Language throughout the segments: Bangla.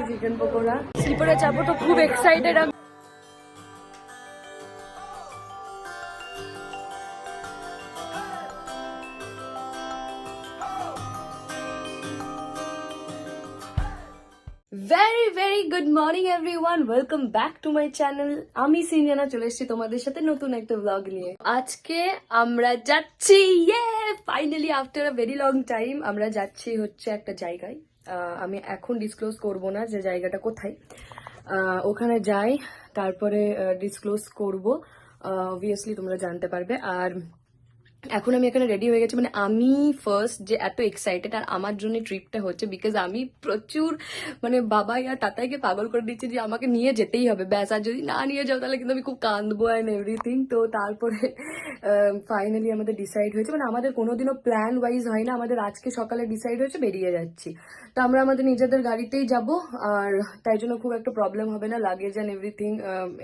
চিকেন পকোড়া। স্লিপারে যাবো তো খুব এক্সাইটেড আমি। very good morning everyone, welcome back to my channel. আমি সিনজানা চলে এসেছি তোমাদের সাথে নতুন একটা ব্লগ নিয়ে। আজকে আমরা যাচ্ছি finally after a very long time আমরা যাচ্ছি হচ্ছে একটা জায়গায়। আমি এখন ডিসক্লোজ করব না যে জায়গাটা কোথায়, ওখানে যাই তারপরে ডিসক্লোজ করব, অবভিয়াসলি তোমরা জানতে পারবে। আর এখন আমি এখানে রেডি হয়ে গেছি, মানে আমি ফার্স্ট যে এত এক্সাইটেড আর আমার জন্য ট্রিপটা হচ্ছে বিকজ আমি প্রচুর মানে বাবাই আর তাতাইকে পাগল করে দিচ্ছি যে আমাকে নিয়ে যেতেই হবে ব্যাস, আর যদি না নিয়ে যাও তাহলে কিন্তু আমি খুব কাঁদবো অ্যান্ড এভরিথিং। তো তারপরে ফাইনালি আমাদের ডিসাইড হয়েছে, মানে আমাদের কোনোদিনও প্ল্যান ওয়াইজ হয় না, আমাদের আজকে সকালে ডিসাইড হয়েছে বেরিয়ে যাচ্ছি। তো আমরা আমাদের নিজেদের গাড়িতেই যাব, আর তাই জন্য খুব একটা প্রবলেম হবে না, লাগেজ অ্যান্ড এভরিথিং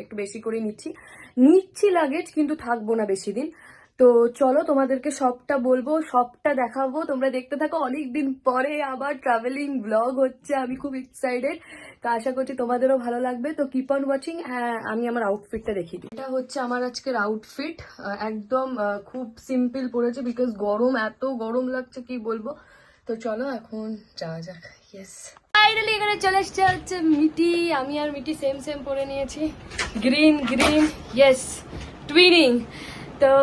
একটু বেশি করে নিচ্ছি লাগেজ, কিন্তু থাকবো না বেশি দিন। তো চলো তোমাদেরকে সবটা বলবো, সবটা দেখাবো, তোমরা দেখতে থাকো। অনেকদিন পরে আবার ট্রাভেলিং ব্লগ হচ্ছে, আমি খুব এক্সাইটেড, তো আশা করছি তোমাদেরও ভালো লাগবে। তো কিপ অন ওয়াচিং। হ্যাঁ, আমি আমার আউটফিটটা দেখিয়ে দিই। এটা হচ্ছে আমার আজকের আউটফিট, একদম খুব সিম্পল পরেছে বিকজ গরম, এত গরম লাগছে কি বলবো। তো চলো এখন যাওয়া যাক। ইয়েস, ফাইনালি এখানে চলে এসছে হচ্ছে মিটি, আমি আর মিটি সেম পরে নিয়েছি, গ্রিন ইয়েস টুইনিং। তো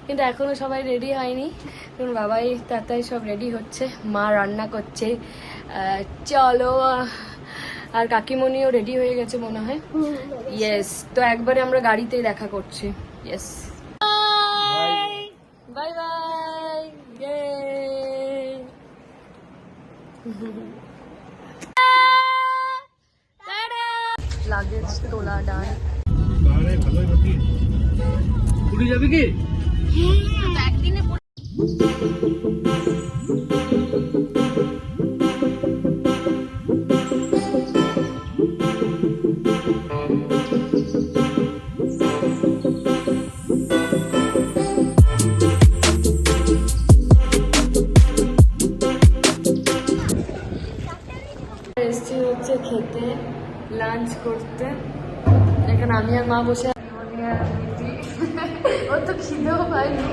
কিন্তু এখনো সবাই রেডি হয়নি, কারণ বাবাই তাতাই সব রেডি হচ্ছে, মা রান্না করছে। চলো, আর কাকিমণিও রেডি হয়ে গেছে মনে হয়। ইয়েস, তো একবারে আমরা গাড়িতেই দেখা করছি। Yes, bye bye. লাগেজ তোলা ডান। যাবে কি একদিনে এসছি হচ্ছে খেতে, লাঞ্চ করতে। এখানে আমি আর মা বসে, ও তো খিদেও পাইনি।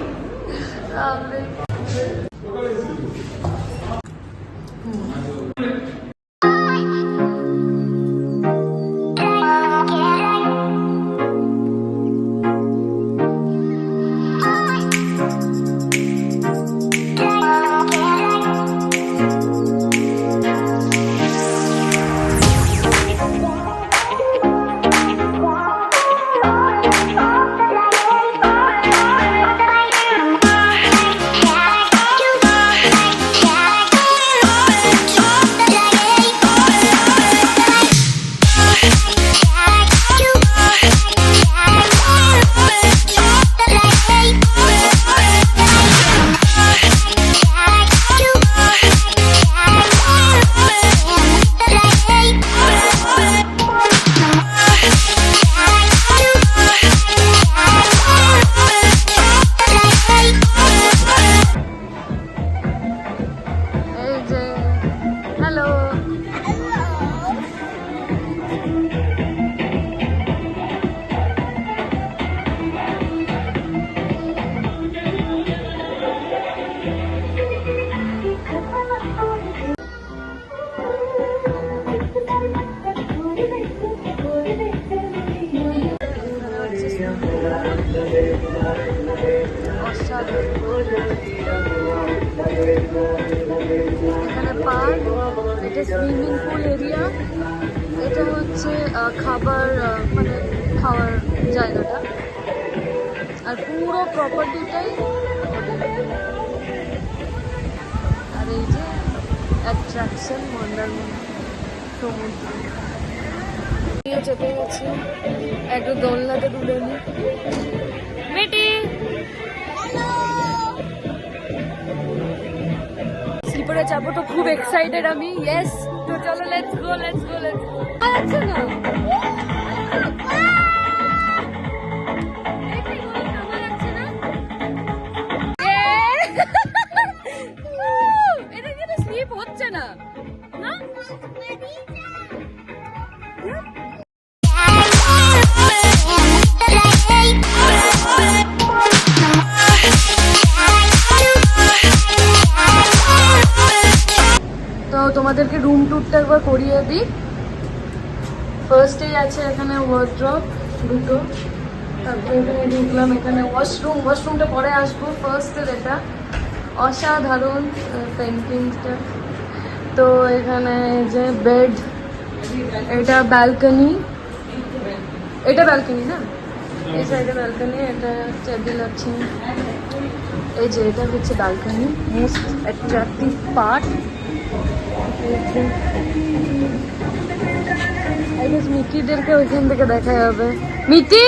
এখানে পার্ক, এটা সুইমিং পুল এরিয়া, এটা হচ্ছে খাবার মানে খাওয়ার জায়গাটা, আর পুরো প্রপার্টিটাই। আর এই যে অ্যাট্রাকশন মন্দারমণি সমুদ্র চেপে গেছি, একটু দোলনাতে তুলে নি। বেটি স্লিপারে যাবো তো খুব এক্সাইটেড আমি। ইয়েস, তো চলো লেটস গো। আচ্ছা না এটা কিন্তু স্লিপ হচ্ছে না, না শ্যুটটা একবার করিয়ে দিই। ফার্স্টেই আছে এখানে ওয়ার্ড্রপ দুটো, তারপরে এখানে ঢুকলাম, এখানে ওয়াশরুমটা পরে আসবো। ফার্স্টের এটা অসাধারণ পেন্টিংটা। তো এখানে যে বেড, এটা ব্যালকনি, এটা ব্যালকনি না, এই সাইডে ব্যালকনি, এটা টেবিল আছে। এই যে এটা হচ্ছে balcony, most attractive part. I guess মিকিদেরকে ওইখান থেকে দেখা যাবে। মিকি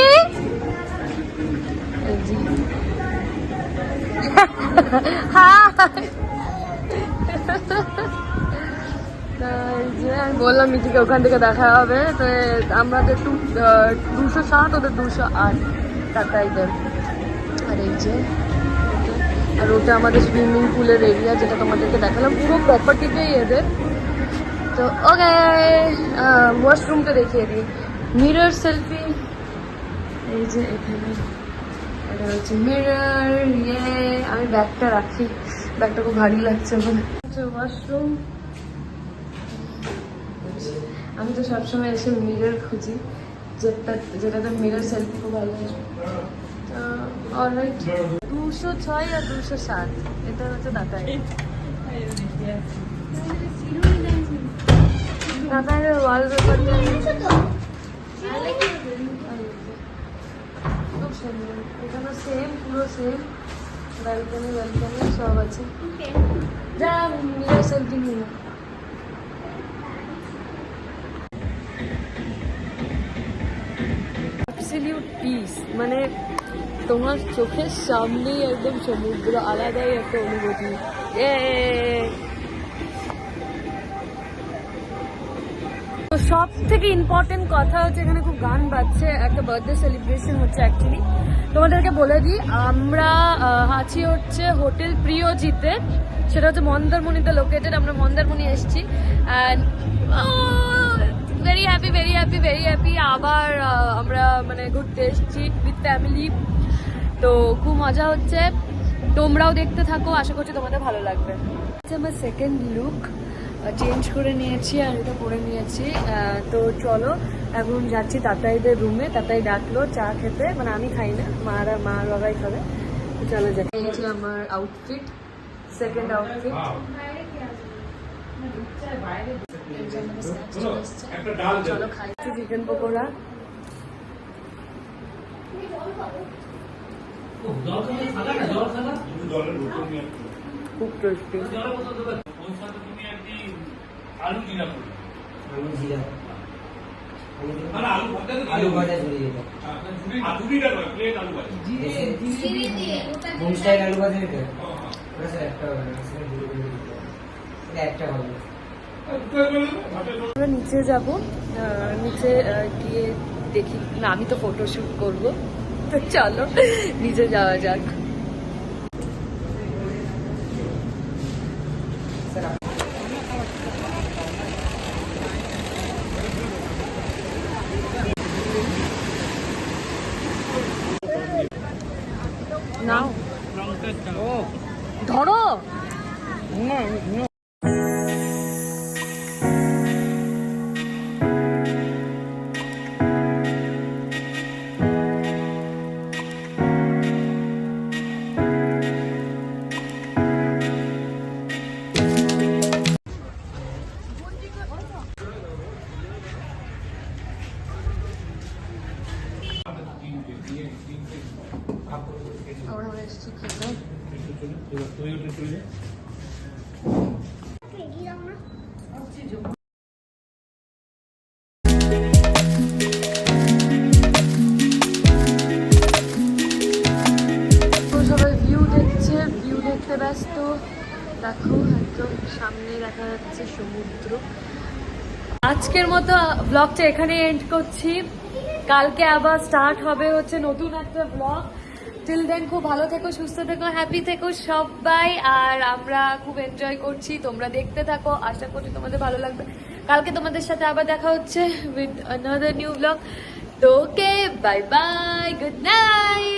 আমি বললাম মিকিকে ওখান থেকে দেখা হবে। তো আমাদের 207, ওদের 208 টাটাইদের। আর এই যে আর ওটা আমাদের সুইমিং পুলের এরিয়া, যেটা তোমাদেরকে দেখালাম, পুরো প্রপার্টিতেই এদের। তো ওকে, ওয়াশরুমটা দেখিয়ে দিই। মিরর সেলফি, এই যে এখানে এটা হচ্ছে মিরর। আমি ব্যাগটা রাখি, ব্যাগটা খুব ভারী লাগছে আমার। ওয়াশরুম, আমি তো সবসময় এসে মিরর খুঁজি, যেটাতে মিরর সেলফি খুব ভালো আসবে। অলরাইট, 206 আর 207 এটা হচ্ছে দাদাই। দাদাইয়ের ওয়ালপেপারটা খুব সুন্দর। এখানে সেম, পুরো সেম ব্যালকনি সব আছে। যা মিরর সেলফি নিয়ে অ্যাবসলিউট পিস, মানে তোমার চোখের সামনেই একদম সমুদ্র, আলাদাই একটা অনুভূতি। তো সব থেকে ইম্পর্টেন্ট কথা হচ্ছে এখানে খুব গান বাজছে, একটা বার্থডে সেলিব্রেশন হচ্ছে অ্যাকচুয়ালি। তোমাদেরকে বলে দিই, আমরা আছি হচ্ছে হোটেল প্রিয়জিতে, সেটা হচ্ছে মন্দারমণিতে লোকেটেড। আমরা মন্দারমণি এসেছি অ্যান্ড ভেরি হ্যাপি। আবার আমরা মানে ঘুরতে এসেছি উইথ ফ্যামিলি, তো খুব মজা হচ্ছে। তোমরাও দেখতে থাকো, আশা করছি তোমাদের ভালো লাগবে। আমার সেকেন্ড লুক চেঞ্জ করে নিয়েছি আর এটা পরে নিয়েছি। তো চলো এখন যাচ্ছি তাতাইদের রুমে। তাতাই ডাকলো চা খেতে, মানে আমি খাই না, মা আর বাবাই খাবে। তো চলো যাই। এই যে আমার আউটফিট, সেকেন্ড আউটফিট। চলো খাইছি চিকেন পকোড়া। খুব টেস্টি। আলু জিরা আলু ভাজা ঝুড়ি যেটা ঝুড়িটা নয়, প্লেন আলু ভাজা, মুস্টাইল আলু ভাজা এটা ওটা স্যার একটা হবে না, স্যার ঝুড়ি করে দিতে হবে, এটা একটা হবে। আমরা নিচে যাব, নিচে গিয়ে দেখি না, আমি তো ফটোশুট করবো, তো চলো নিচে যাওয়া যাক। নাও ধরো। আমরা এসেছি খেতে। সবাই ভিউ দেখছে, ভিউ দেখতে ব্যস্ত। দেখো একদম সামনে দেখা যাচ্ছে সমুদ্র। আজকের মতো ব্লগটা এখানে এন্ড করছি। কালকে আবার স্টার্ট হবে হচ্ছে নতুন একটা ব্লগ। টিল দেন খুব ভালো থেকো, সুস্থ থেকো, হ্যাপি থেকো সবাই। আর আমরা খুব এনজয় করছি, তোমরা দেখতে থাকো, আশা করছি তোমাদের ভালো লাগবে। কালকে তোমাদের সাথে আবার দেখা হচ্ছে উইথ আনাদার নিউ ব্লগ। তো ওকে, বাই বাই, গুড নাইট।